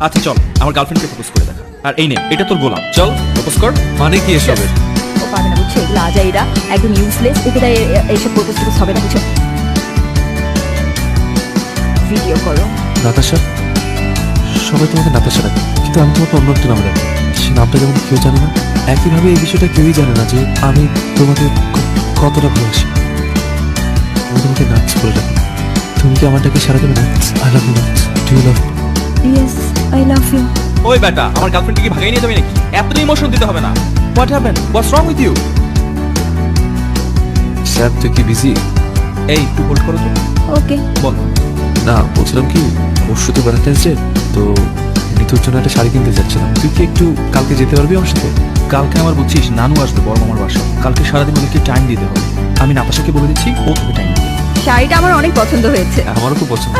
আচ্ছা চল আমার গার্লফ্রেন্ডকে প্রপোজ করে দেখা। আর এই নে এটা তোর গোলাপ, চল প্রপোজ কর। মানে কি এসবের? ও পাবে না বুঝছো, এগুলো আজাইরা একদম ইউজলেস। একে তাই এইসব প্রপোজ টপোজ হবে না বুঝছো। ভিডিও করো। নাতাশা, সবাই তোমাকে নাতাশা ডাকে, কিন্তু আমি তোমাকে অন্য একটা নামে ডাকি। সে নামটা যেমন কেউ জানে না, একইভাবে এই বিষয়টা কেউই জানে না যে আমি তোমাকে কতটা ভালোবাসি। আমি তোমাকে নাচ করে ডাকি। তুমি কি আমার ডাকে সারা দেবে? নাচ, আই লাভ ইউ নাচ, do you love? Yes, I love you. ওই বেটা, আমার গার্লফ্রেন্ডকে কি ভাগাই নিয়ে যাবে নাকি? এত ইমোশন দিতে হবে না। What happened? What's wrong with you? Sir তুই কি বিজি? এই একটু হোল্ড করো তো। ওকে। বল। না, বলছিলাম কি, পরশু তো ভ্যালেন্টাইন্স ডে, তো নিতুর জন্য একটা শাড়ি কিনতে যাচ্ছিলাম। তুই কি একটু কালকে যেতে পারবি আমার সাথে? কালকে আমার বুঝছিস নানু আসবে বড় মামার বাসা। কালকে সারাদিন ওদেরকে টাইম দিতে হবে। আমি নাতাশাকে বলে দিচ্ছি, ও তোকে টাইম দিবে। শাড়িটা আমার অনেক পছন্দ হয়েছে। আমারও খুব পছন্দ।